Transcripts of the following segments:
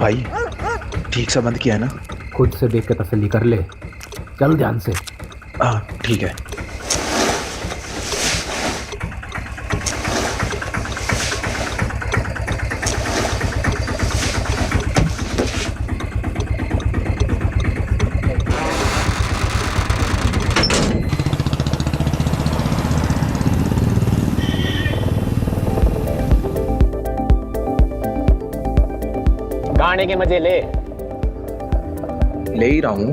भाई ठीक से बंद किया है ना? खुद से देख के तसल्ली कर ले, चल ध्यान से। हाँ ठीक है। गाने के मजे ले ही रहा हूँ।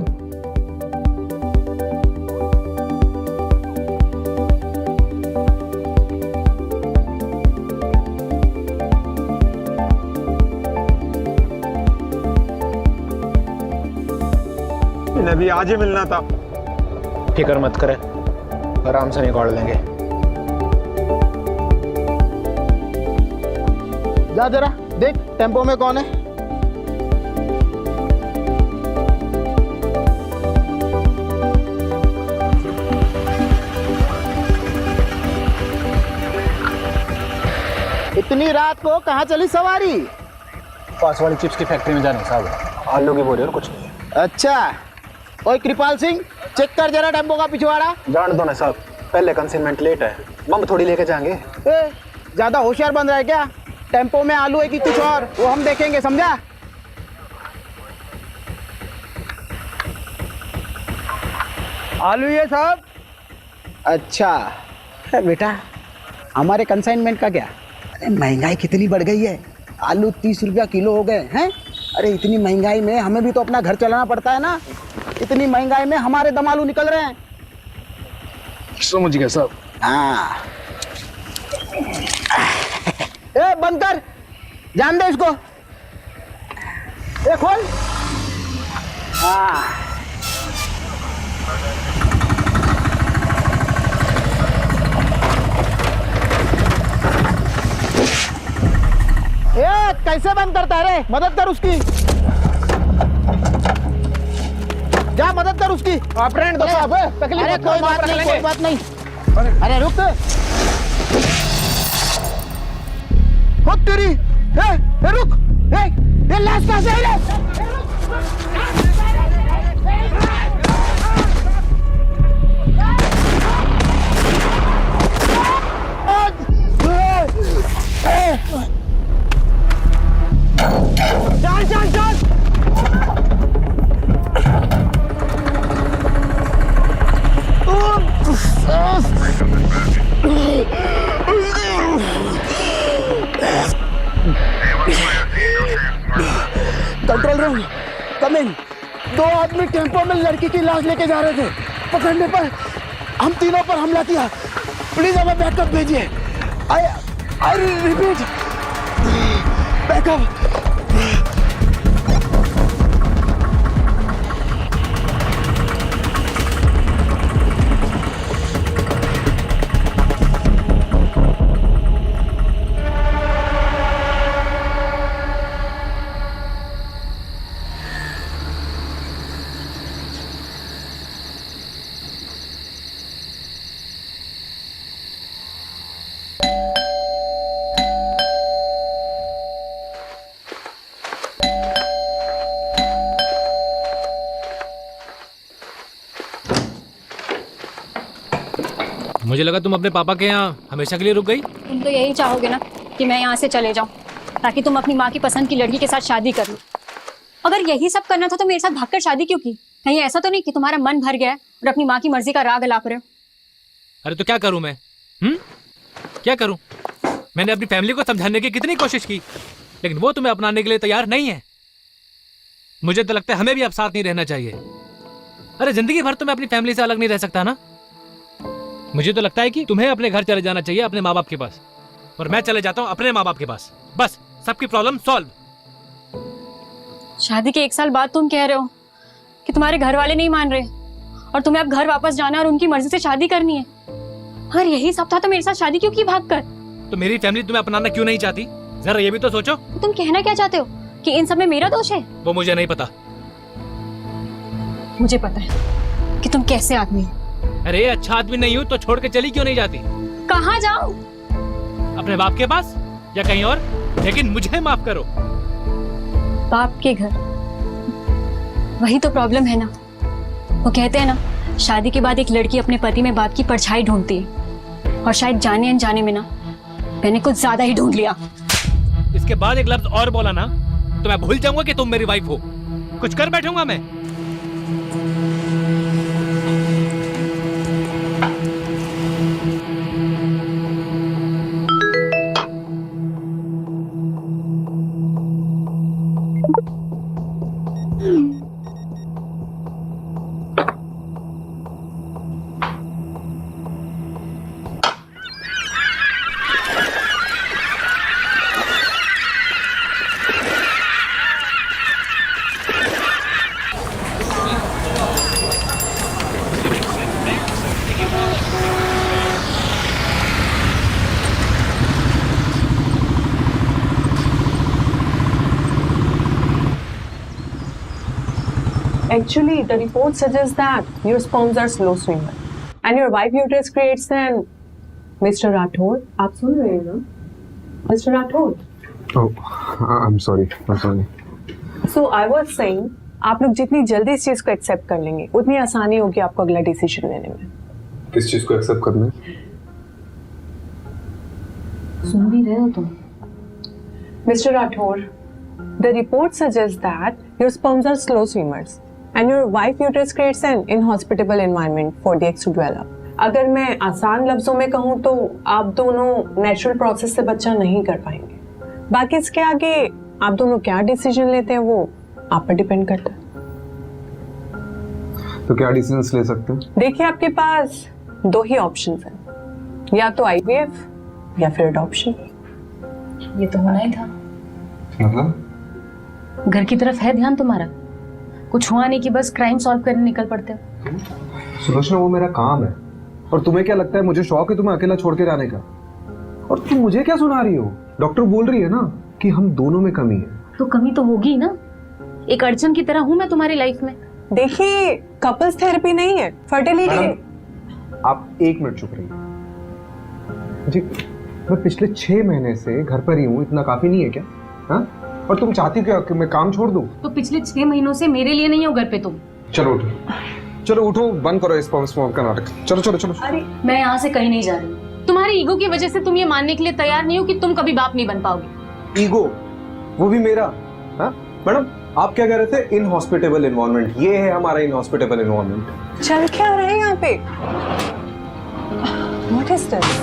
इन्हें भी आज ही मिलना था। फिक्र मत करे, आराम से निकाल लेंगे। जा जरा देख टेम्पो में कौन है। इतनी रात को कहाँ चली सवारी? पास वाली चिप्स की फैक्ट्री में जाने साहब, आलू की बोरी और कुछ नहीं। अच्छा, ओए कृपाल सिंह चेक कर जरा टेम्पो का पिछवाड़ा। जान दो ना साहब, पहले कंसाइनमेंट लेट है, मम थोड़ी लेके जाएंगे। ए, ज्यादा होशियार बन रहा है क्या? टेम्पो में आलू है कि कुछ और, वो हम देखेंगे, समझा? आलू ये साहब। अच्छा बेटा, हमारे कंसाइनमेंट का क्या? अरे महंगाई कितनी बढ़ गई है, आलू 30 रुपया किलो हो गए हैं। अरे इतनी महंगाई में हमें भी तो अपना घर चलाना पड़ता है ना। इतनी महंगाई में हमारे दम आलू निकल रहे हैं। समझ गया साहब। हाँ ए बंद कर, जान दे इसको। ए खोल। हाँ ए कैसे बंद करता है रे? मदद कर उसकी, जा मदद कर उसकी। आप रहने दो साहब, तकलीफ अरे मत कोई करो, बात आप नहीं, रख कोई लेंगे। बात नहीं। अरे रुक खुद तेरी। ए रुक, ए लाश कहाँ से आई रे? चल चल चल। कंट्रोल रूम कम इन। 2 आदमी टेम्पो में लड़की की लाश लेके जा रहे थे, पकड़ने पर हम तीनों पर हमला किया। प्लीज हमें बैकअप भेजिए। I repeat, backup. मुझे लगा तुम अपने पापा के यहाँ हमेशा के लिए रुक गई। तुम तो यही चाहोगे ना कि मैं यहाँ से चले जाऊँ, ताकि तुम अपनी माँ की पसंद की लड़की के साथ शादी कर लो। अगर यही सब करना था तो मेरे साथ भागकर शादी क्यों की? कहीं ऐसा तो नहीं कि तुम्हारा मन भर गया है और अपनी माँ की मर्जी का राग अलाप रहे हो? अरे तो क्या करूँ मैं? क्या करूँ? मैंने अपनी फैमिली को समझाने की कितनी कोशिश की, लेकिन वो तुम्हें अपनाने के लिए तैयार नहीं है। मुझे तो लगता है हमें भी अब साथ नहीं रहना चाहिए। अरे जिंदगी भर तो मैं अपनी फैमिली से अलग नहीं रह सकता ना। मुझे तो लगता है कि तुम्हें अपने घर चले जाना चाहिए, अपने माँ बाप के पास, और मैं चले जाता हूँ अपने माँ बाप के पास। बस सबकी प्रॉब्लम सॉल्व। शादी के 1 साल बाद तुम कह रहे हो कि तुम्हारे घर वाले नहीं मान रहे और तुम्हें अब घर वापस जाना और उनकी मर्जी से शादी करनी है। अगर यही सब था तो मेरे साथ शादी क्यों की भागकर? तो मेरी फैमिली तुम्हें अपनाना क्यों नहीं चाहती? जरा ये भी तो सोचो। तो तुम कहना क्या चाहते हो कि इन सब में मेरा दोष है? वो मुझे नहीं पता। मुझे पता है कि तुम कैसे आदमी हो। अरे अच्छा आदमी नहीं हूँ तो छोड़ के चली क्यों नहीं जाती? कहाँ जाऊं? अपने बाप के पास या कहीं और, लेकिन मुझे माफ करो। बाप के घर। वही तो प्रॉब्लम है ना। वो कहते हैं ना, शादी के बाद एक लड़की अपने पति में बाप की परछाई ढूंढती है, और शायद जाने अनजाने में ना मैंने कुछ ज्यादा ही ढूंढ लिया। इसके बाद एक लफ्ज और बोला ना तो मैं भूल जाऊंगा कि तुम मेरी वाइफ हो। कुछ कर बैठूंगा मैं। Actually, the report suggests that your sperms are slow swimmer and your wife uterus creates an Mr. Rathod. आप सुन रहे हैं ना? Mr. Rathod. Oh, I'm sorry. So I was saying, आप लोग जितनी जल्दी इस चीज को एक्सेप्ट कर लेंगे उतनी आसानी होगी आपको अगला डिसीजन लेने में। किस चीज को एक्सेप्ट करना है? सुन भी रहे हो तुम? Mr. Rathod, the report suggests that your sperms are slow swimmers and your wife uterus creates an inhospitable environment for the eggs to develop. अगर मैं आसान लफ्जों में कहूँ तो आप दोनों नेचुरल प्रोसेस से बच्चा नहीं कर पाएंगे। बाकी इसके आगे आप दोनों क्या डिसीजन लेते हैं वो आप पर डिपेंड करता है। तो क्या डिसीजंस ले सकते हैं? देखिए, आपके पास दो ही ऑप्शंस हैं, या तो आईवीएफ या फिर अडॉप्शन। ये तो होना ही था। मतलब घर की तरफ है ध्यान तुम्हारा, कुछ हुआ नहीं कि बस क्राइम सॉल्व करने निकल पड़ते हो। सुलोचना, वो मेरा काम है और तुम्हें क्या लगता है मुझे शौक है तुम्हें अकेला छोड़ के जाने का? और तुम मुझे क्या सुना रही हो? डॉक्टर बोल रही है ना कि हम दोनों में कमी है। तो कमी तो होगी ना, एक अड़चन की तरह हूं मैं तुम्हारी लाइफ में। देखिए, कपल्स थेरेपी नहीं है, फर्टिलिटी। आप एक मिनट चुप रहिए जी। मैं पिछले 6 महीने से घर पर ही हूँ, इतना काफी नहीं है क्या? हाँ? और तुम चाहती हो क्या कि मैं काम छोड़ दूं? तो पिछले 6 महीनों से मेरे लिए नहीं हो घर पे तुम। चलो उठो, चलो उठो, बंद करो इस स्पर्म का नाटक। चलो चलो चलो। अरे मैं यहाँ से कहीं नहीं जा रही। तुम्हारी ईगो की वजह से तुम ये मानने के लिए तैयार नहीं हो कि तुम कभी बाप नहीं बन पाओगे। ईगो? वो भी मेरा? हाँ मैडम, आप क्या कह रहे थे? Inhospitable environment. ये है हमारा इनहॉस्पिटेबल एनवायरनमेंट। चल क्या रहा है यहाँ पे? What is this?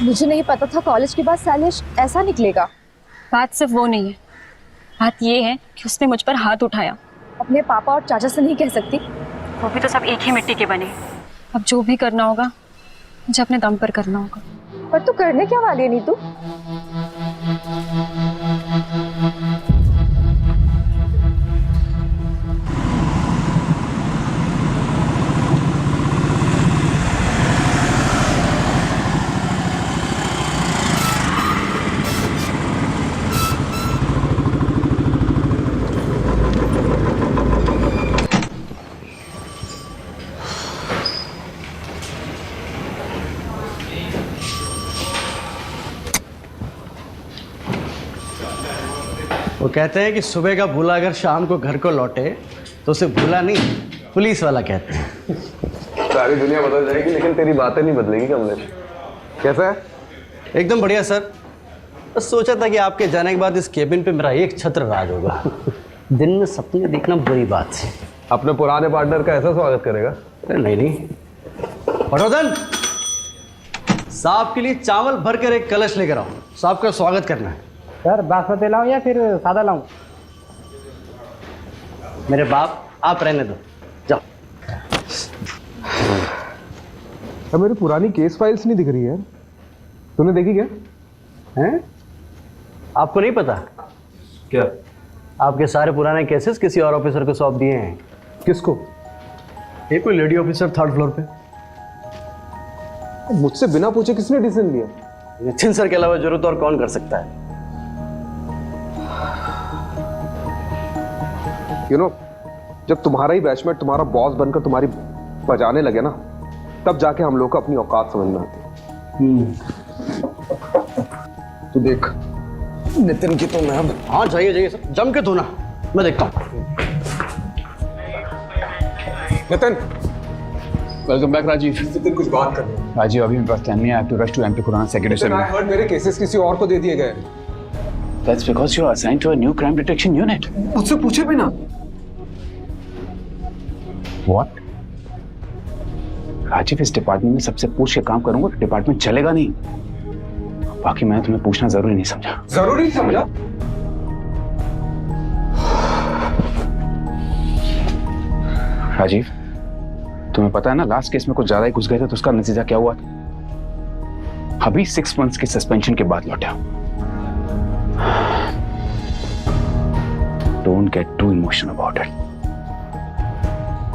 मुझे नहीं पता था कॉलेज के बाद शैलेश ऐसा निकलेगा। बात सिर्फ वो नहीं है, बात ये है कि उसने मुझ पर हाथ उठाया। अपने पापा और चाचा से नहीं कह सकती? वो भी तो सब एक ही मिट्टी के बने। अब जो भी करना होगा मुझे अपने दम पर करना होगा। पर तू करने क्या वाली है नीतू? वो कहते हैं कि सुबह का भूला अगर शाम को घर को लौटे तो उसे भूला नहीं, पुलिस वाला कहते हैं। सारी दुनिया बदल जाएगी लेकिन तेरी बातें नहीं बदलेगी कमलेश। कैसा है? एकदम बढ़िया सर। बस सोचा था कि आपके जाने के बाद इस केबिन पे मेरा एक छत्र राज होगा। दिन में सपने देखना बुरी बात है। अपने पुराने पार्टनर का ऐसा स्वागत करेगा? नहीं नहीं। पटोदन, साहब के लिए चावल भर कर एक कलश लेकर आओ, साहब का स्वागत करना है। सर बासमती लाऊं या फिर सादा लाऊं? मेरे बाप, आप रहने दो, जाओ। अब मेरी पुरानी केस फाइल्स नहीं दिख रही है, तूने देखी क्या? हैं? आपको नहीं पता क्या? आपके सारे पुराने केसेस किसी और ऑफिसर को सौंप दिए हैं। किसको? एक कोई लेडी ऑफिसर 3rd फ्लोर पे। मुझसे बिना पूछे किसने डिसीजन लिया? नितिन सर के अलावा जरूरत और कौन कर सकता है? जब तुम्हारा ही बैचमेट तुम्हारा बॉस बनकर तुम्हारी बजाने लगे ना, तब जाके हम लोग को अपनी औकात समझ में आती है। तू देख नितिन की तो मैं। हाँ जाइए सर, जम के धोना, मैं देखता हूँ। Nitin, welcome back Rajiv. नितिन कुछ बात कर रहे हैं। राजीव अभी मेरे पास टाइम नहीं है। I have to rush to MP Khurana secretary I heard मेरे केसेस किसी और को दे दिए गए। That's because you are assigned to a new crime detection unit. मुझसे पूछे भी ना। What? राजीव, इस डिपार्टमेंट में सबसे पूछ के काम करूंगा तो डिपार्टमेंट चलेगा नहीं। बाकी मैंने तुम्हें पूछना जरूरी नहीं समझा। जरूरी समझा? राजीव, तुम्हें पता है ना, लास्ट केस में कुछ ज्यादा ही घुस गए थे तो उसका नतीजा क्या हुआ था? अभी 6 months के सस्पेंशन के बाद लौटा। Don't get too emotional about it.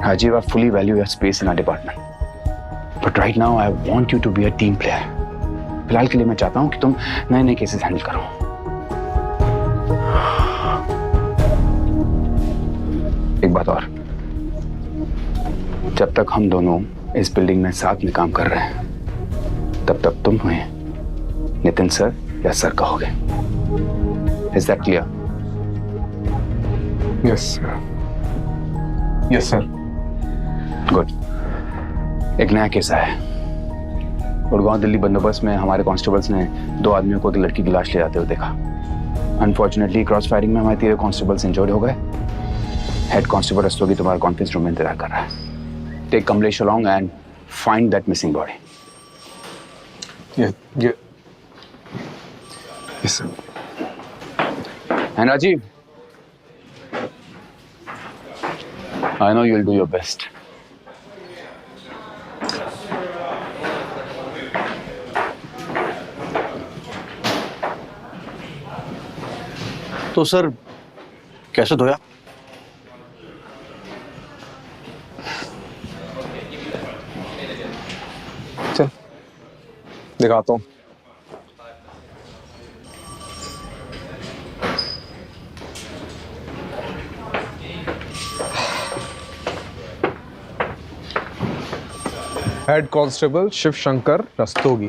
Rajiv, I fully value your space in our department. But right now, I want you to be a team player. फिलहाल के लिए मैं चाहता हूं कि तुम नए केसेस हैंडल करो। एक बात और, जब तक हम दोनों इस बिल्डिंग में साथ में काम कर रहे हैं, तब तक तुम हमें नितिन सर या सर कहोगे। Is that clear? Yes, sir. Yes, sir. Good. एक नया केस आया है। गुड़गांव दिल्ली बंदोबस्त में हमारे कांस्टेबल्स ने 2 आदमियों को एक लड़की की लाश ले जाते हुए देखा। अनफॉर्चुनेटली क्रॉस फायरिंग में हमारे 3 कांस्टेबल्स इंजर्ड हो गए। हेड कांस्टेबल रस्तोगी तुम्हारे कॉन्फ्रेंस रूम में इंतजार कर रहा है। Take Kamlesh along and find that missing body. Yes, sir. And Rajiv, I know you'll do your best. तो सर कैसे धोया? चल दिखाता हूँ। Head constable Shiv Shankar Rastogi.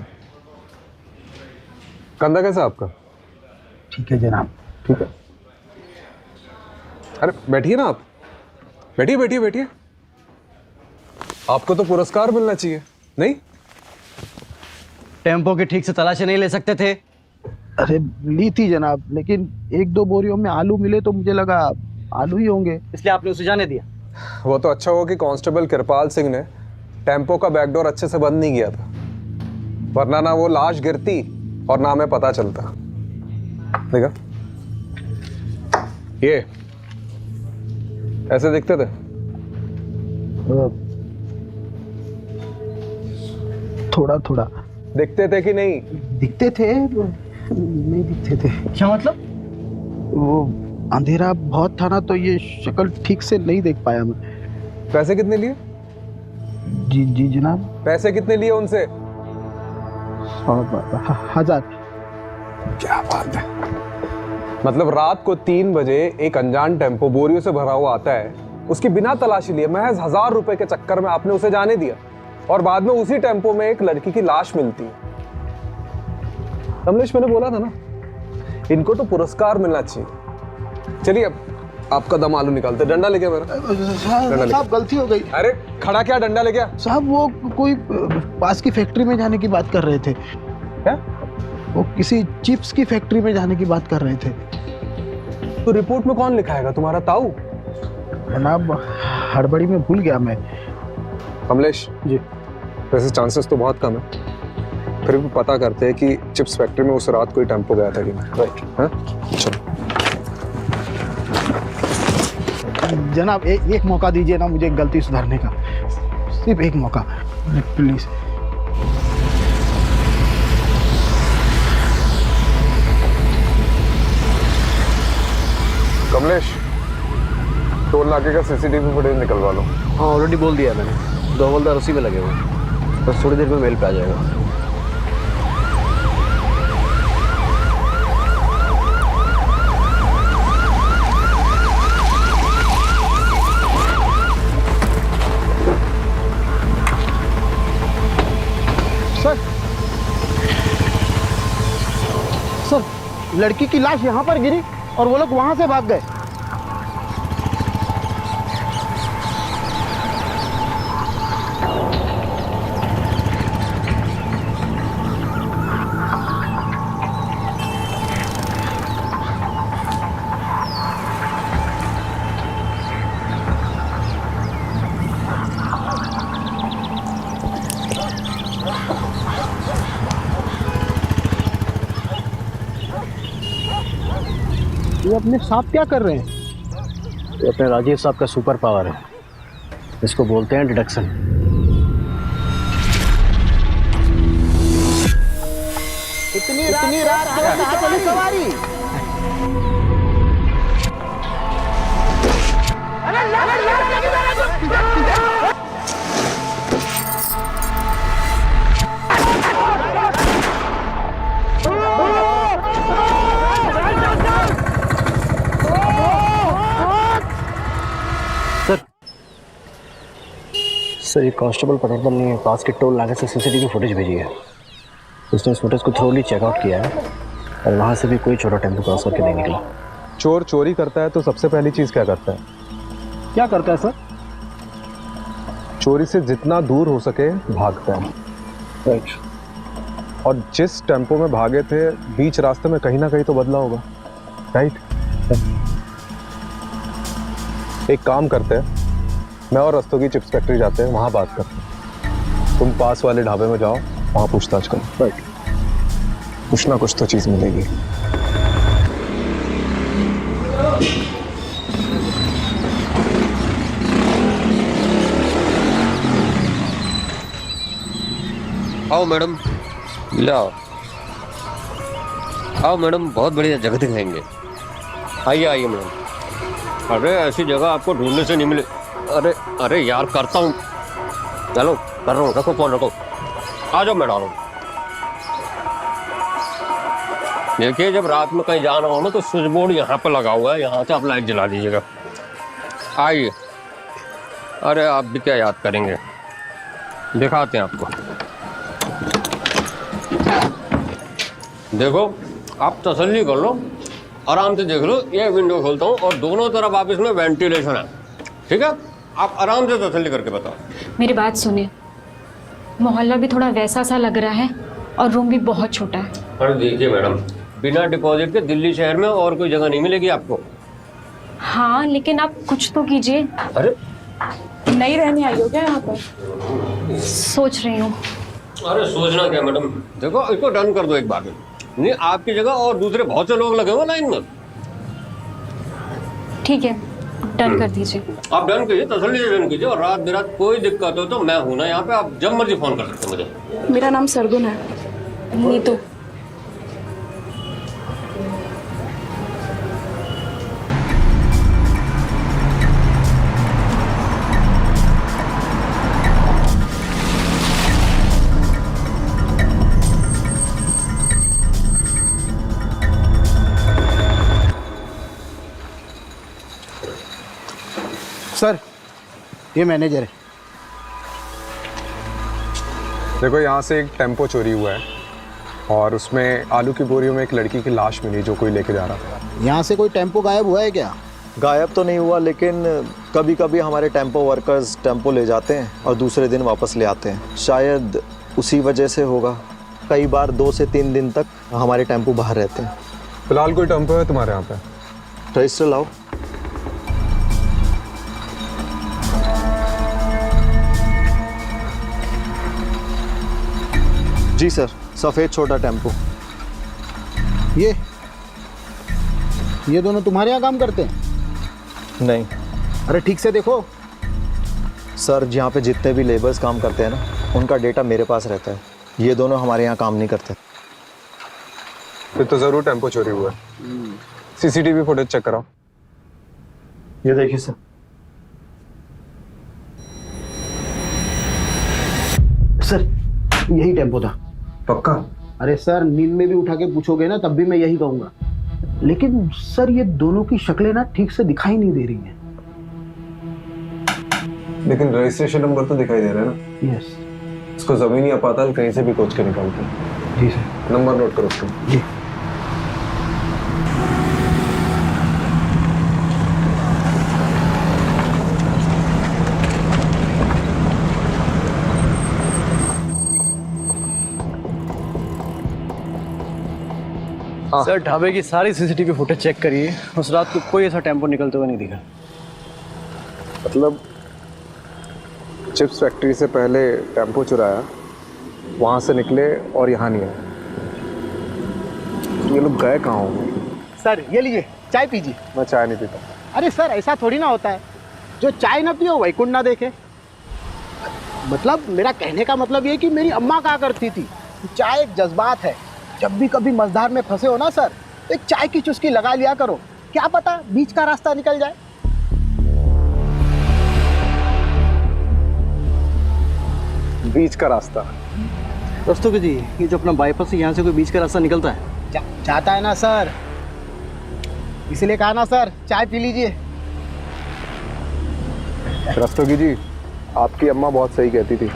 कंधा कैसा आपका? ठीक है जनाब। ठीक है। अरे बैठिए ना आप। बैठिए। आपको तो पुरस्कार मिलना चाहिए, नहीं? टेम्पो की ठीक से तलाशी नहीं ले सकते थे? अरे ली थी जनाब, लेकिन 1-2 बोरियों में आलू मिले तो मुझे लगा आलू ही होंगे, इसलिए आपने उसे जाने दिया। वो तो अच्छा हुआ कि कांस्टेबल कृपाल सिंह ने टेम्पो का बैकडोर अच्छे से बंद नहीं किया था, वरना ना वो लाश गिरती और ना हमें पता चलता। देखा, ये ऐसे दिखते थे। थोड़ा दिखते थे कि नहीं? दिखते थे, नहीं दिखते थे। क्या मतलब? वो अंधेरा बहुत था ना, तो ये शक्ल ठीक से नहीं देख पाया मैं। पैसे कितने लिए? जी जनाब। पैसे कितने लिए उनसे? 1000। क्या बात है। मतलब रात को 3 बजे एक अनजान टेम्पो बोरियों से भरा हुआ आता है, उसकी बिना तलाशी लिए महज 1000 रुपए के चक्कर में आपने उसे जाने दिया, और बाद में उसी टेम्पो में एक लड़की की लाश मिलती है। कमलेश, मैंने बोला था ना, इनको तो पुरस्कार मिलना चाहिए। चलिए अब आपका दम आलू निकालते। डंडा लेके मेरा। साहब गलती हो गई। अरे खड़ा क्या, डंडा लेके? साहब वो कोई पास की फैक्ट्री में जाने की बात कर रहे थे। क्या? वो किसी चिप्स की फैक्ट्री में जाने की बात कर रहे थे। तो रिपोर्ट में कौन लिखाएगा, तुम्हारा ताऊ? जनाब हड़बड़ी में भूल गया मैं। कमलेश जी, वैसे चांसेस तो बहुत कम है, फिर भी पता करते हैं कि चिप्स फैक्ट्री में उस रात कोई टेम्पो गया था कि नहीं। राइट। चलो जनाब एक मौका दीजिए ना मुझे गलती सुधारने का, सिर्फ एक मौका प्लीज। कमलेश, टोल नाके का सीसीटीवी फुटेज निकलवा लो। हाँ ऑलरेडी बोल दिया मैंने, 2 हवलदार उसी में लगे हुए हैं, बस थोड़ी देर में मेल पे आ जाएगा। सर, लड़की की लाश यहाँ पर गिरी और वो लोग वहाँ से भाग गए। ये अपने साथ क्या कर रहे हैं? ये अपने राजीव साहब का सुपर पावर है, इसको बोलते हैं डिडक्शन। इतनी रात को कहाँ चली सवारी? सर ये कांस्टेबल पटवर्धन ने पास के टोल नाके से सीसीटीवी फुटेज भेजी है। उसने इस फुटेज को थ्रोली चेकआउट किया है और वहाँ से भी कोई छोटा टेम्पो क्रॉस करके नहीं निकला। चोर चोरी करता है तो सबसे पहली चीज क्या करता है? क्या करता है सर? चोरी से जितना दूर हो सके भागता है। राइट। और जिस टेम्पो में भागे थे बीच रास्ते में कहीं ना कहीं तो बदला होगा, राइट? एक काम करते हैं, मैं और रस्तोगी चिप्स फैक्ट्री जाते हैं, वहाँ बात करते हैं। तुम पास वाले ढाबे में जाओ, वहाँ पूछताछ करो। राइट। कुछ ना कुछ तो चीज़ मिलेगी। आओ मैडम, लाओ। आओ मैडम, बहुत बढ़िया जगह दिखाएंगे। आइए आइए मैडम। अरे ऐसी जगह आपको ढूंढने से नहीं मिले। अरे अरे यार, करता हूँ, चलो कर रहा हूँ। रखो फोन रखो, आ जाओ मैडम। देखिए, जब रात में कहीं जाना हो ना तो स्विच बोर्ड यहाँ पे लगा हुआ है, यहाँ से आप लाइट जला दीजिएगा। आइए। अरे आप भी क्या याद करेंगे, दिखाते हैं आपको। देखो, आप तसल्ली कर लो, आराम से देख लो। ये विंडो खोलता हूँ और दोनों तरफ आप इसमें वेंटिलेशन है, ठीक है? आप आराम से तसल्ली करके बताओ। मेरी बात सुनिए, मोहल्ला भी थोड़ा वैसा सा लग रहा है और रूम भी बहुत छोटा है। अरे देखिए मैडम, बिना डिपॉजिट के दिल्ली शहर में और कोई जगह नहीं मिलेगी आपको। हाँ, लेकिन आप कुछ तो कीजिए। अरे नहीं रहने आई हो क्या यहाँ पर? सोच रही हूँ। अरे सोचना क्या मैडम, देखो इसको डन कर दो एक बार में। नहीं, आपकी जगह और दूसरे बहुत से लोग लगे हुए लाइन में। ठीक है, डन कर दीजिए। आप डन कीजिए, तसल्ली से डन कीजिए। और रात बिरात कोई दिक्कत हो तो मैं हूं ना यहाँ पे, आप जब मर्जी फोन कर सकते हैं मुझे। मेरा नाम सरगुन है। नीतू। सर, ये मैनेजर है। देखो, यहाँ से एक टेम्पो चोरी हुआ है और उसमें आलू की बोरियों में एक लड़की की लाश मिली जो कोई लेके जा रहा था। यहाँ से कोई टेम्पो गायब हुआ है क्या? गायब तो नहीं हुआ, लेकिन कभी कभी हमारे टेम्पो वर्कर्स टेम्पो ले जाते हैं और दूसरे दिन वापस ले आते हैं। शायद उसी वजह से होगा। कई बार 2 से 3 दिन तक हमारे टेम्पो बाहर रहते हैं। फिलहाल कोई टेम्पो है तुम्हारे यहाँ पे? रजिस्टर लाओ। जी सर, सफ़ेद छोटा टेम्पो। ये दोनों तुम्हारे यहाँ काम करते हैं? नहीं। अरे ठीक से देखो सर, यहाँ पे जितने भी लेबर्स काम करते हैं ना, उनका डेटा मेरे पास रहता है। ये दोनों हमारे यहाँ काम नहीं करते। फिर तो ज़रूर टेम्पो चोरी हुआ है। सीसीटीवी फुटेज चेक कराओ। ये देखिए सर। सर यही टेम्पो था। पक्का? अरे सर नींद में भी उठा के पूछोगे ना तब भी मैं यही कहूंगा। लेकिन सर ये दोनों की शक्लें ना ठीक से दिखाई नहीं दे रही हैं। लेकिन रजिस्ट्रेशन नंबर तो दिखाई दे रहा है ना? यस। इसको जमीनी अपाताल कहीं से भी खोज के निकालते हैं। जी सर। नंबर नोट करो उसका। जी। सर ढाबे की सारी सीसीटीवी फुटेज चेक करिए, उस रात को कोई ऐसा टेम्पो निकलते हुए नहीं दिखा। मतलब चिप्स फैक्ट्री से पहले टेम्पो चुराया, वहाँ से निकले और यहाँ नहीं आए। ये लोग गए कहाँ होंगे? सर ये लीजिए चाय पीजिए। मैं चाय नहीं पीता। अरे सर ऐसा थोड़ी ना होता है, जो चाय ना पियो वैकुंठ ना देखे। मतलब मेरा कहने का मतलब ये कि मेरी अम्मा कहा करती थी, चाय एक जज्बात है। जब भी कभी मझधार में फंसे हो ना सर, तो एक चाय की चुस्की लगा लिया करो, क्या पता बीच का रास्ता निकल जाए। बीच का रास्ता? दोस्तों जी, ये जो अपना बाईपास है यहाँ से कोई बीच का रास्ता निकलता है? चाहता है ना सर, इसलिए कहा ना सर चाय पी लीजिए। रस्तोगी जी, आपकी अम्मा बहुत सही कहती थी।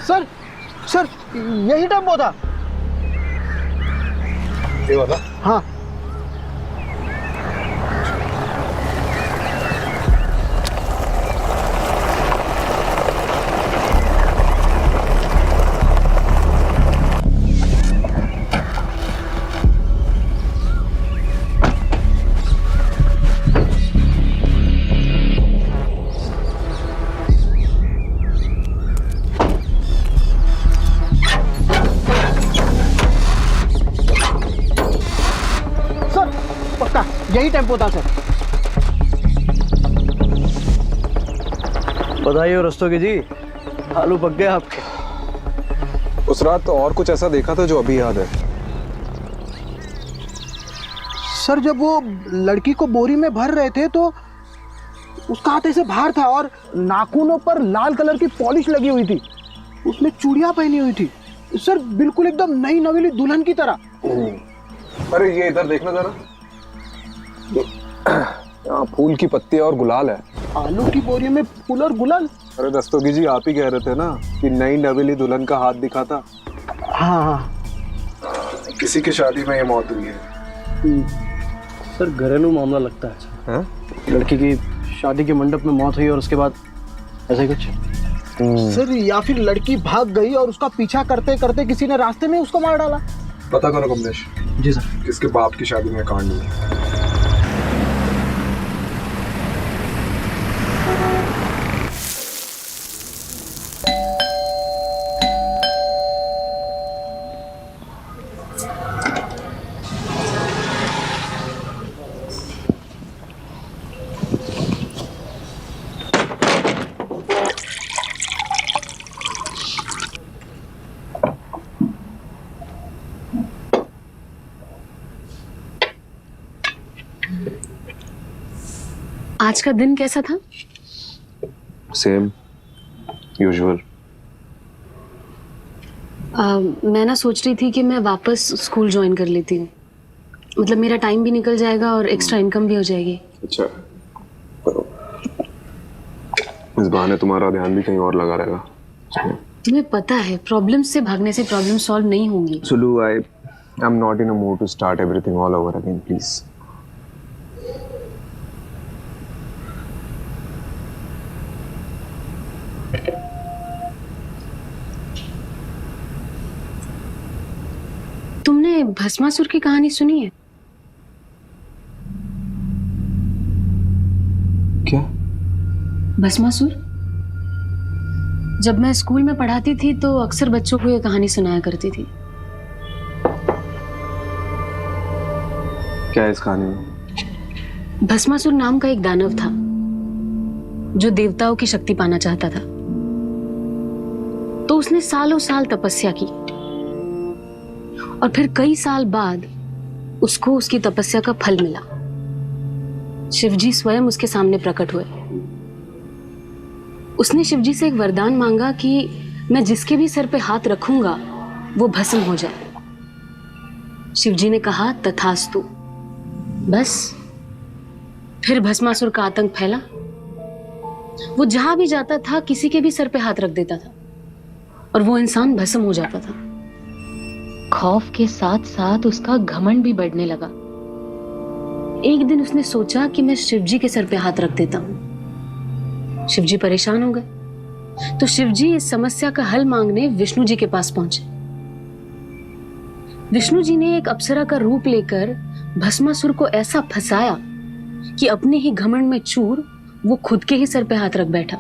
सर सर यही टेम्पो था। ये वाला? हाँ। यही टेम्पो था सर। बताइए रस्तोगी जी, आलू पक गए आपके? उस रात तो और कुछ ऐसा देखा था जो अभी याद है? सर जब वो लड़की को बोरी में भर रहे थे तो उसका हाथ ऐसे बाहर था और नाखूनों पर लाल कलर की पॉलिश लगी हुई थी, उसने चूड़ियां पहनी हुई थी सर, बिल्कुल एकदम नई नवेली दुल्हन की तरह। अरे ये इधर देखना जरा, यहाँ फूल की पत्ती और गुलाल है। आलू की बोरी में फूल और गुलाल? अरे रस्तोगी जी, आप ही कह रहे थे ना कि नई नवेली दुल्हन का हाथ दिखा था। हाँ। किसी की शादी में ये मौत हुई है। सर घरेलू मामला लगता है। लड़की की शादी के मंडप में मौत हुई और उसके बाद ऐसा कुछ? सर या फिर लड़की भाग गई और उसका पीछा करते करते किसी ने रास्ते में उसको मार डाला। पता करो कमलेश। जी सर। किसके बाप की शादी में कांड हुआ? आज का दिन कैसा था? Same usual. मैं ना सोच रही थी कि मैं वापस स्कूल ज्वाइन कर लेती हूँ, मतलब मेरा टाइम भी निकल जाएगा और एक्स्ट्रा इनकम भी हो जाएगी। अच्छा करो, इस बहाने तुम्हारा ध्यान भी कहीं और लगा रहेगा। तुम्हें पता है प्रॉब्लम से भागने से प्रॉब्लम सॉल्व नहीं होंगी। Sulu, I am not in a mood to start everything all over again, please. Bhasmasur की कहानी सुनी है? क्या? भस्मासुर? जब मैं स्कूल में पढ़ाती थी तो अक्सर बच्चों को ये कहानी सुनाया करती थी। क्या है इस कहानी में? भस्मासुर नाम का एक दानव था जो देवताओं की शक्ति पाना चाहता था। तो उसने सालों साल तपस्या की और फिर कई साल बाद उसको उसकी तपस्या का फल मिला। शिवजी स्वयं उसके सामने प्रकट हुए। उसने शिवजी से एक वरदान मांगा कि मैं जिसके भी सर पे हाथ रखूंगा वो भस्म हो जाए। शिवजी ने कहा तथास्तु। बस फिर भस्मासुर का आतंक फैला। वो जहां भी जाता था किसी के भी सर पे हाथ रख देता था और वो इंसान भस्म हो जाता था। खौफ के साथ साथ उसका घमंड भी बढ़ने लगा। एक दिन उसने सोचा कि मैं शिवजी के सर पे हाथ रख देता हूं। शिवजी परेशान हो गए तो शिवजी इस समस्या का हल मांगने विष्णु जी के पास पहुंचे। विष्णु जी ने एक अप्सरा का रूप लेकर भस्मासुर को ऐसा फंसाया कि अपने ही घमंड में चूर वो खुद के ही सर पे हाथ रख बैठा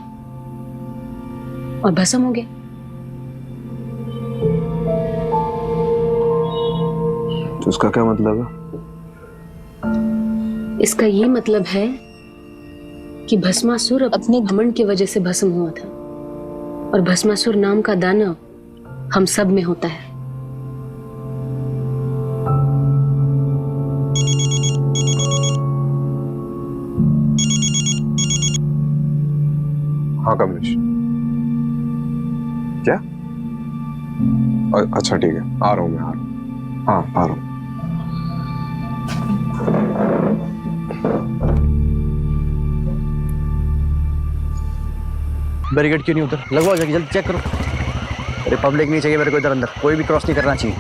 और भस्म हो गया। तो उसका क्या मतलब है? इसका ये मतलब है कि भस्मासुर अपने घमंड की वजह से भस्म हुआ था और भस्मासुर नाम का दानव हम सब में होता है। हाँ कमलेश, क्या? अच्छा ठीक है, आ रहा हूँ मैं, आ रहा हूँ। हाँ आ रहा हूँ। बैरिकेड क्यों नहीं उधर? लगवाओ जाके, जल्दी चेक करो। अरे पब्लिक नहीं चाहिए मेरे को इधर अंदर, कोई भी क्रॉस नहीं करना चाहिए।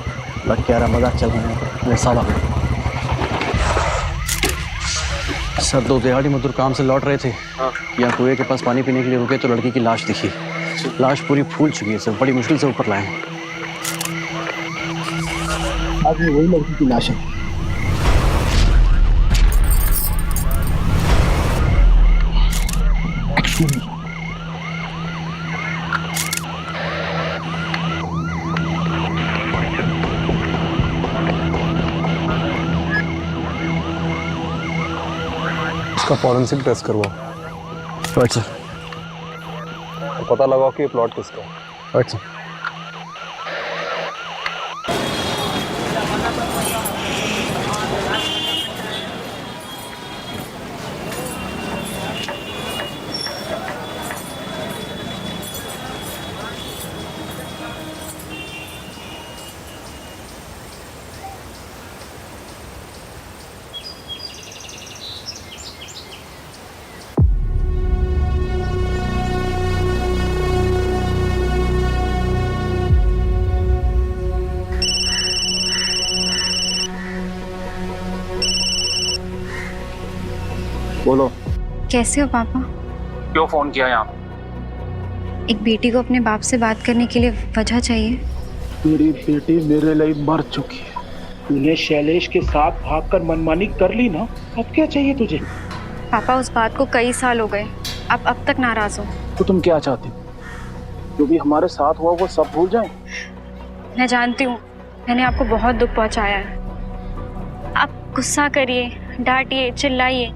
लग क्या रहा मजाक चल रहा है मेरे साथ। सर 2 दिहाड़ी मजदूर काम से लौट रहे थे, यहाँ कुएं के पास पानी पीने के लिए रुके तो लड़की की लाश दिखी। लाश पूरी फूल चुकी है सर, बड़ी मुश्किल से ऊपर लाए। आज वही लड़की की लाश है। इसका फॉरेंसिक टेस्ट करवाओ। Right sir. पता लगाओ कि ये प्लॉट किसका है। Right sir. बोलो। कैसे हो पापा? क्यों फोन किया यहाँ? एक बेटी को अपने बाप से बात करने के लिए वजह चाहिए। तेरी बेटी मेरे लिए मर चुकी है। तूने शैलेश के साथ भागकर मनमानी कर ली ना, अब क्या चाहिए तुझे? पापा उस बात को कई साल हो गए, आप अब तक नाराज हो। तो तुम क्या चाहती हो? जो भी हमारे साथ हुआ वो सब भूल जाएं? मैं जानती हूँ मैंने आपको बहुत दुख पहुँचाया है। आप गुस्सा करिए, डांटिए, चिल्लाइए,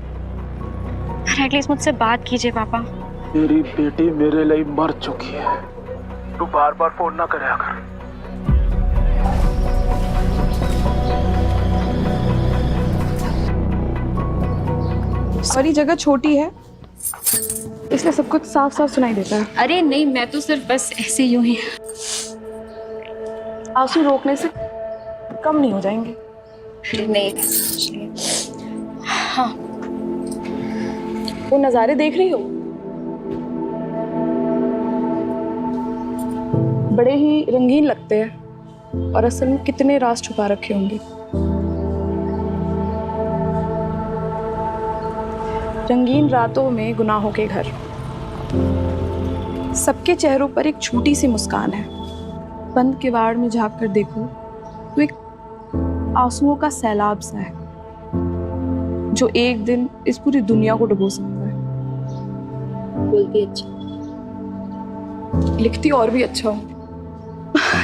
एटलीस्ट मुझसे बात कीजिए पापा। तेरी बेटी मेरे लिए मर चुकी है, तू बार बार फोन ना करे कर। सारी जगह छोटी है इसलिए सब कुछ साफ साफ सुनाई देता है। अरे नहीं, मैं तो सिर्फ बस ऐसे यूं ही। आंसू रोकने से कम नहीं हो जाएंगे। नहीं। हाँ, वो नज़ारे देख रही हो? बड़े ही रंगीन लगते हैं और असल में कितने राज छुपा रखे होंगे। रंगीन रातों में गुनाहों के घर, सबके चेहरों पर एक छोटी सी मुस्कान है। बंद किवाड़ में झांक कर देखो तो एक आंसुओं का सैलाब सा है जो एक दिन इस पूरी दुनिया को डुबो सकता है। बोलती अच्छा, लिखती और भी अच्छा हूँ।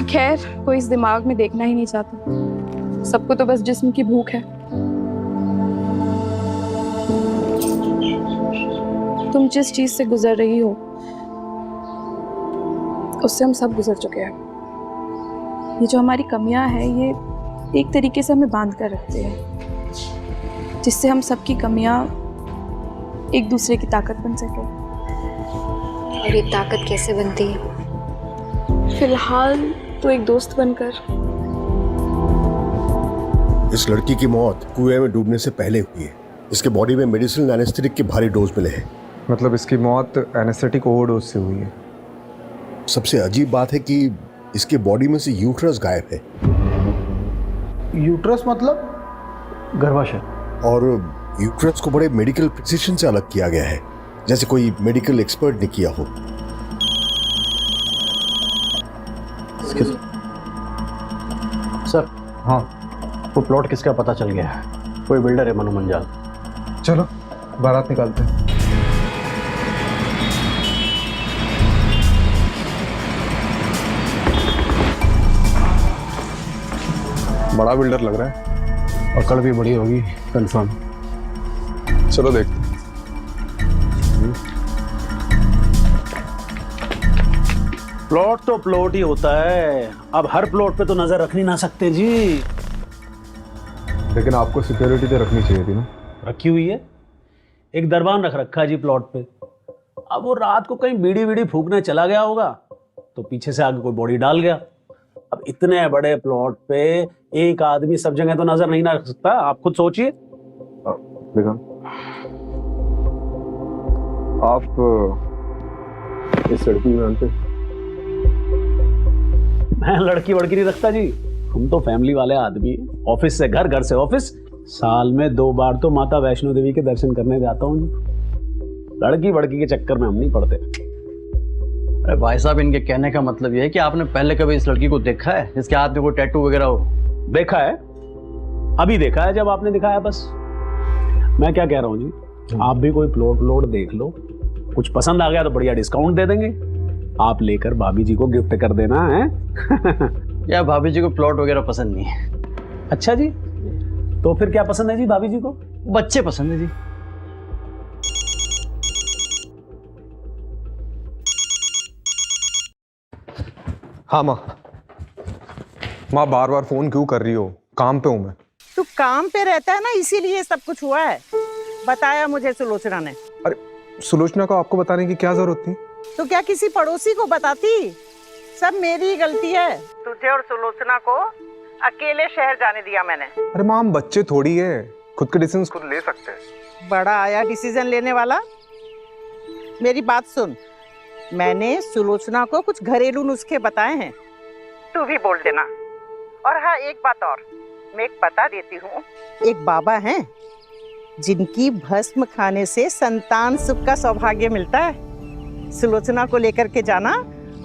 खैर, कोई इस दिमाग में देखना ही नहीं चाहता। सबको तो बस जिस्म की भूख है। तुम जिस चीज से गुजर रही हो उससे हम सब गुजर चुके हैं। ये जो हमारी कमियां हैं ये एक तरीके से हमें बांध कर रखते हैं, जिससे हम सबकी कमियां एक दूसरे की ताकत बन सके। और ये ताकत कैसे बनती है? फिलहाल तो एक दोस्त बनकर। इस लड़की की मौत कुएं में डूबने से पहले हुई है। इसके बॉडी में मेडिसिनल एनेस्थेटिक के भारी डोज मिले हैं। मतलब इसकी मौत एनेस्थेटिक ओवरडोज से हुई है। सबसे अजीब बात है कि इसके बॉडी में से यूट्रस गायब है। यूट्रस मतलब गर्भाशय। और यूट्रस को बड़े मेडिकल प्रिसिशन से अलग किया गया है, जैसे कोई मेडिकल एक्सपर्ट ने किया हो। सर, हाँ, वो प्लॉट किसका पता चल गया है। कोई बिल्डर है, मनु मंजाल। चलो बारात निकालते हैं। बड़ा बिल्डर लग रहा है। पकड़ भी बड़ी होगी, कंफर्म। चलो देखते हैं। प्लॉट तो प्लॉट ही होता है। अब हर प्लॉट पे तो नजर रख नहीं ना सकते जी। लेकिन आपको सिक्योरिटी तो रखनी चाहिए थी ना। रखी हुई है, एक दरबान रख रखा है जी प्लॉट पे। अब वो रात को कहीं बीड़ी बीड़ी फूकने चला गया होगा तो पीछे से आगे कोई बॉडी डाल गया। अब इतने बड़े प्लॉट पे एक आदमी सब जगह तो नजर नहीं ना रख सकता। आप खुद सोचिए। बेगम, आप इस लड़की को जानते? मैं लड़की वड़की नहीं रखता जी। हम तो फैमिली वाले आदमी हैं। ऑफिस से घर, घर से ऑफिस। साल में 2 बार तो माता वैष्णो देवी के दर्शन करने जाता हूँ जी। लड़की वड़की के चक्कर में हम नहीं पड़ते। अरे भाई साहब, इनके कहने का मतलब ये है कि आपने पहले कभी इस लड़की को देखा है जिसके हाथ में कोई टैटू वगैरह हो? देखा है, अभी देखा है जब आपने दिखाया। बस मैं क्या कह रहा हूँ जी, आप भी कोई प्लॉट देख लो, कुछ पसंद आ गया तो बढ़िया डिस्काउंट दे देंगे। आप लेकर भाभी जी को गिफ्ट कर देना है। या भाभी जी को प्लॉट वगैरह पसंद नहीं है। अच्छा जी, तो फिर क्या पसंद है जी भाभी जी को? बच्चे पसंद है जी। हाँ माँ। माँ बार बार फोन क्यों कर रही हो? काम पे हूँ मैं। तू काम पे रहता है ना, इसीलिए सब कुछ हुआ है। बताया मुझे सुलोचना ने। अरे सुलोचना को आपको बताने की क्या जरूरत थी? तो क्या किसी पड़ोसी को बताती? सब मेरी गलती है। तुझे और सुलोचना को अकेले शहर जाने दिया मैंने। अरे माँ, हम बच्चे थोड़ी है, खुद के डिसीजन खुद ले सकते हैं। बड़ा आया डिसीजन लेने वाला। मेरी बात सुन, मैंने सुलोचना को कुछ घरेलू नुस्खे बताए हैं, तू भी बोल देना। और हाँ, एक बात और मैं एक बता देती हूँ। एक बाबा हैं जिनकी भस्म खाने से संतान सुख का सौभाग्य मिलता है। सुलोचना को लेकर के जाना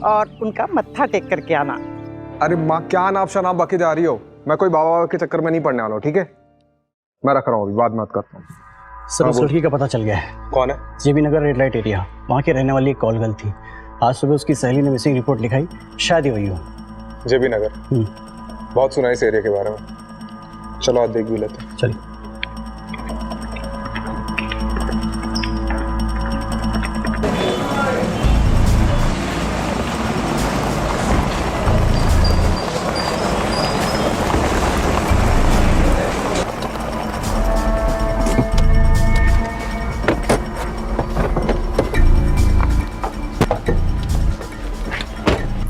और उनका मत्था टेक करके आना। अरे माँ, क्या नाप शनाप बाकी जा रही हो? मैं कोई बाबा के चक्कर में नहीं पड़ने वाला हूँ, ठीक है? मैं रख रहा हूँ, अभी बाद में बात करता हूँ। सर, उस लड़की का पता चल गया है। कौन है? जेबी नगर रेड लाइट एरिया, वहाँ के रहने वाली एक कॉल गर्ल थी। आज सुबह उसकी सहेली ने मिसिंग रिपोर्ट लिखाई, शायद ही हुई हो। जेबी नगर? बहुत सुना इस एरिया के बारे में। चलो आज देख भी लेते हैं। चलिए।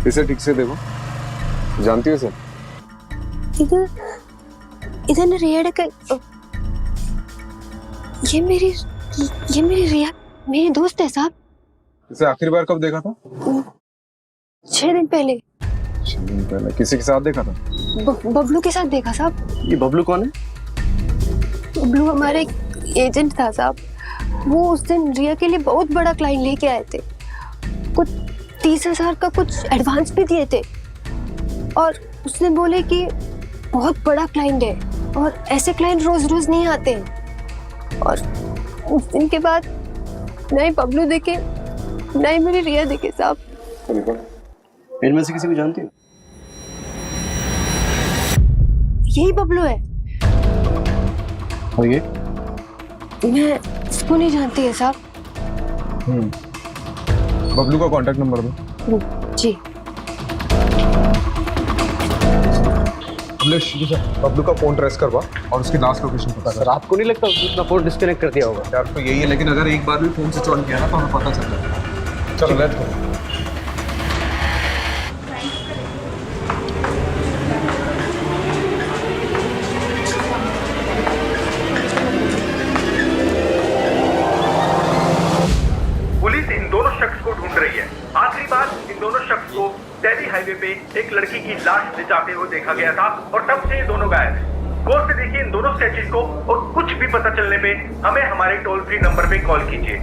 इसे ठीक से देखो, जानती हो इसे? इधर ना रिया ये मेरी रिया मेरी दोस्त है साहब। इसे आखिरी बार कब देखा था? 6 दिन पहले। 6 दिन पहले किसी के साथ देखा था? बबलू के साथ देखा साहब। ये बबलू कौन है? बबलू हमारा एक एजेंट था साहब। वो उस दिन रिया के लिए बहुत बड़ा क्लाइंट लेके आए थे। कुछ 30,000 का कुछ एडवांस भी दिए थे और उसने बोले कि बहुत बड़ा क्लाइंट है, और ऐसे क्लाइंट रोज रोज नहीं आते हैं। और उस दिन के बाद नए बबलू देखे, नए मेरी रिया देखे साहब। इनमें से किसी को जानती हो? यही बबलू है। और ये? मैं इसको नहीं जानती है साहब। बबलू का कांटेक्ट नंबर दो। जी। बबलू का फोन ट्रेस करवा और उसकी लास्ट लोकेशन पता कर। आपको नहीं लगता उसने अपना फोन डिस्कनेक्ट कर दिया होगा? यार तो यही है, लेकिन अगर एक बार भी फोन स्विच ऑन किया ना तो हमें पता चल जाएगा। चलो लेट्स गो। पुलिस इन दोनों शख्स को ढूंढ रही है। आखिरी बार इन दोनों शख्स को दिल्ली हाईवे पे एक लड़की की लाश ले जाते हुए देखा गया था और तब से ये दोनों गायब हैं। गौर से देखिए इन दोनों स्केचेस को और कुछ भी पता चलने पे हमें हमारे टोल फ्री नंबर पे कॉल कीजिए।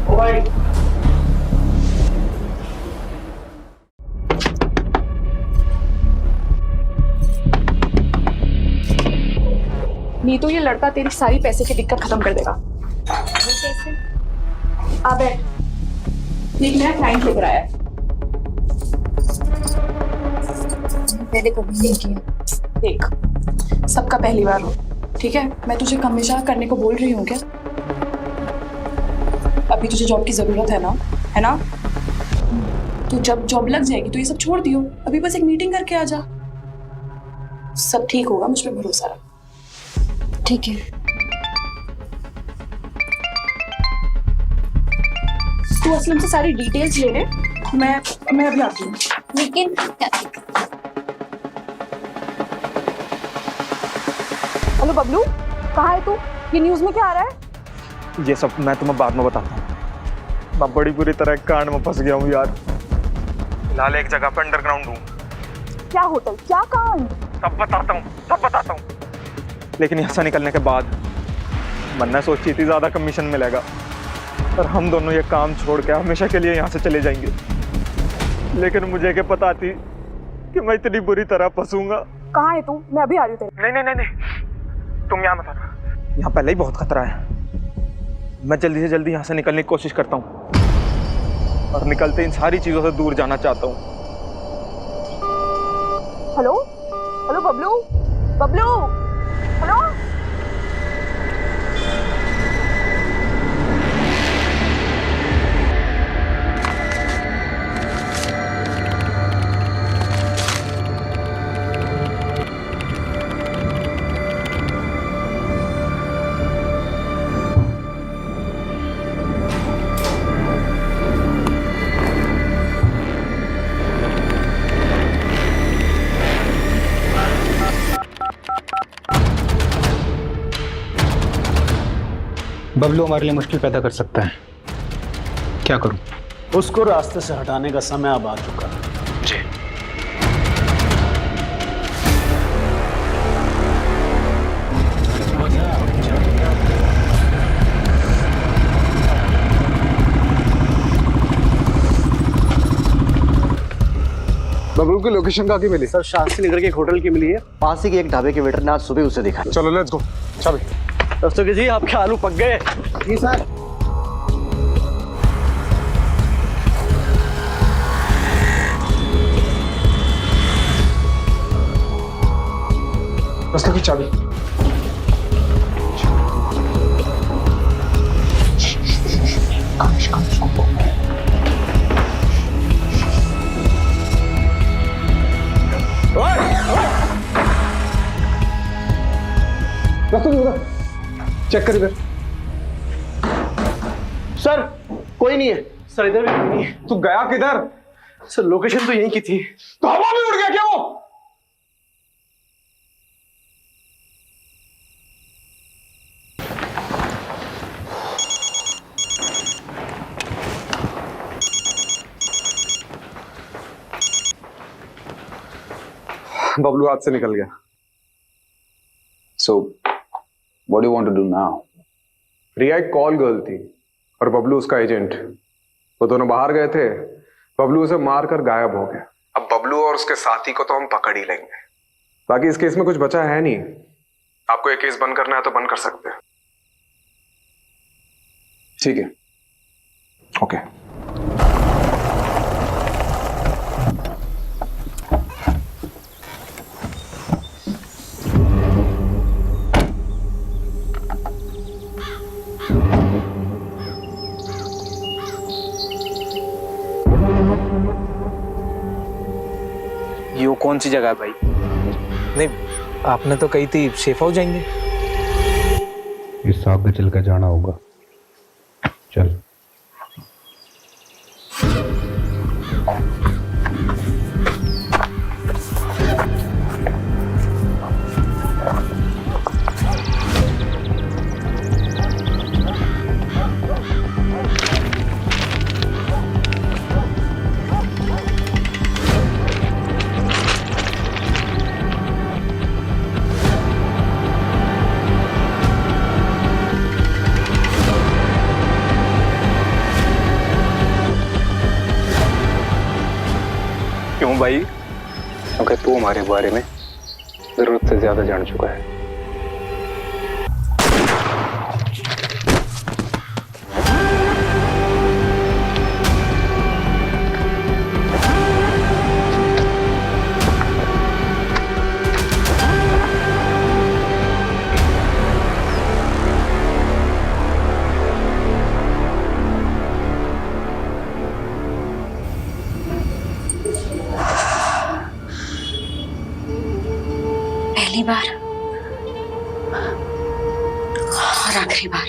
ओ भाई, नहीं तो ये लड़का तेरी सारी पैसे की दिक्कत खत्म कर देगा। कैसे? आ बैठ, एक नया क्लाइंट लेकर आया है। पहले कभी नहीं किया। देख, सबका पहली बार हो, ठीक है? मैं तुझे हमेशा करने को बोल रही हूँ क्या? अभी तुझे जॉब की जरूरत है ना? है ना? तो जब जॉब लग जाएगी तो ये सब छोड़ दियो। अभी बस एक मीटिंग करके आ जा, सब ठीक होगा, मुझ पे भरोसा रख। ठीक है। तू असलम से सारी डिटेल्स ले ले, मैं अभी आती हूँ। लेकिन हेलो बबलू, कहाँ है तू? ये न्यूज़ में क्या आ रहा है? ये सब मैं तुम्हें बाद में बताता हूँ। मैं बड़ी बुरी तरह कांड में फंस गया हूँ यार। फिलहाल एक जगह पर अंडरग्राउंड हूँ। क्या होटल, क्या कांड? सब बताता हूँ, सब बताता हूँ। लेकिन यहाँ से निकलने के बाद मन्ना सोची थी ज़्यादा कमीशन मिलेगा, और हम दोनों ये काम छोड़ के हमेशा के लिए यहाँ से चले जाएंगे। लेकिन मुझे क्या पता थी कि मैं इतनी बुरी तरह फंसूंगा। कहाँ है तू? मैं अभी आ रही हूँ तेरे। नहीं नहीं नहीं नहीं, तुम यहाँ मत आना, यहाँ पहले ही बहुत खतरा है। मैं जल्दी से जल्दी यहाँ से निकलने की कोशिश करता हूँ, और निकलते इन सारी चीज़ों से दूर जाना चाहता हूँ। Hello hello Bablu, Bablu, hello. Bablu हमारे लिए मुश्किल पैदा कर सकता है, क्या करूं? उसको रास्ते से हटाने का समय अब आ चुका है। जी। बबलू की लोकेशन कहाँ की मिली? सर शास्त्री नगर के एक होटल की मिली है, पास ही के एक ढाबे के वेटर ने आज सुबह उसे देखा। चलो लेट्स गो। चलो दोस्तों जी, आपके आलू पक गए। जी सर। रास्ते की चाबी। चेक कर इधर। सर कोई नहीं है। सर इधर भी कोई नहीं है। तू गया किधर? सर लोकेशन तो यहीं की थी। तो हवा में उड़ गया क्या वो? बबलू हाथ से निकल गया। So, what do you want to do now? रिया एक कॉल गर्ल थी और बबलू उसका एजेंट। वो दोनों बाहर गए थे बबलू उसे मारकर गायब हो गया। अब बबलू और उसके साथी को तो हम पकड़ ही लेंगे। बाकी इस केस में कुछ बचा है नहीं। आपको ये केस बंद करना है तो बंद कर सकते हैं। ठीक है, ओके। ये कौन सी जगह है भाई? नहीं, आपने तो कही थी सेफ हाउस जाएंगे। इस आगे चल कर जाना होगा। चल। क्यों भाई? क्योंकि तू हमारे बारे में जरूरत से ज्यादा जान चुका है। पहली बार और आखिरी बार।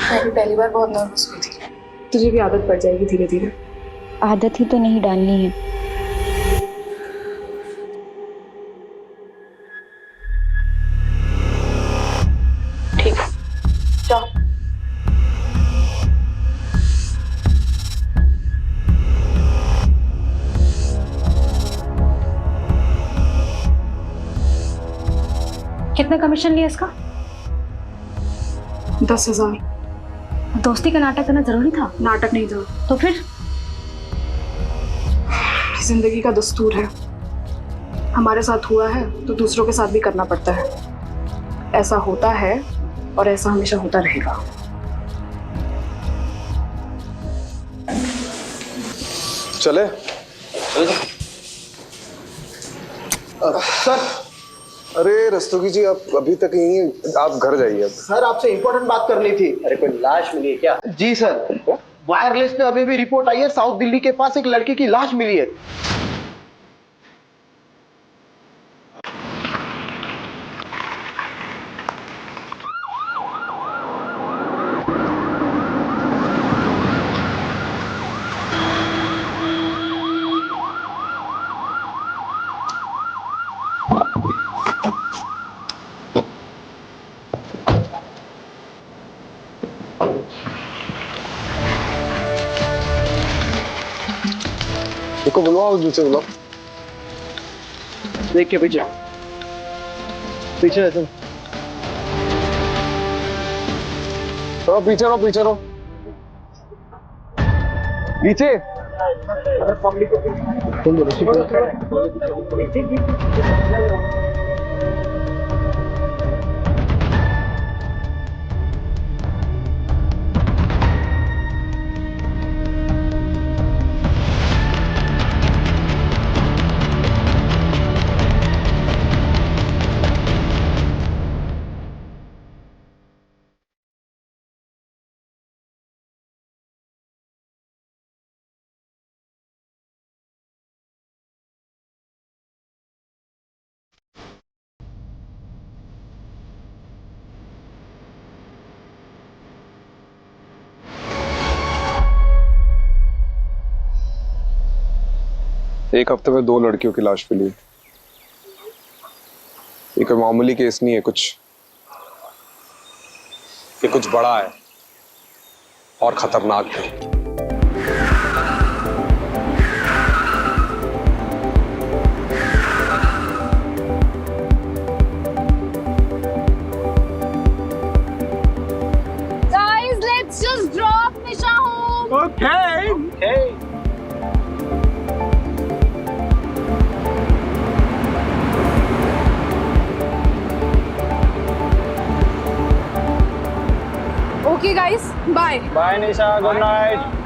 मैं भी पहली बार बहुत नर्वस हुई थी। तुझे भी आदत पड़ जाएगी धीरे धीरे। आदत ही तो नहीं डालनी है। ठीक है, जाओ। कितना कमीशन लिया इसका? 10,000। दोस्ती का नाटक करना जरूरी था? नाटक नहीं था तो फिर? जिंदगी का दस्तूर है। हमारे साथ हुआ है तो दूसरों के साथ भी करना पड़ता है। ऐसा होता है और ऐसा हमेशा होता रहेगा। चले? सर। अरे रस्तोगी जी, आप अभी तक यहीं हैं, आप घर जाइए अब। सर, आपसे इंपॉर्टेंट बात करनी थी। अरे कोई लाश मिली है क्या? जी सर, वायरलेस में अभी भी रिपोर्ट आई है, साउथ दिल्ली के पास एक लड़की की लाश मिली है। देखो, बुलाओ, दूसरे बुलाओ। देख के पीछे पीछे है तुम। पीछे रहो, पीछे रहो, पीछे। तुम बोलो। एक हफ्ते में 2 लड़कियों की लाश मिली। ये कोई मामूली केस नहीं है, ये कुछ बड़ा है और खतरनाक है। बाय बाय निशा, गुड नाइट।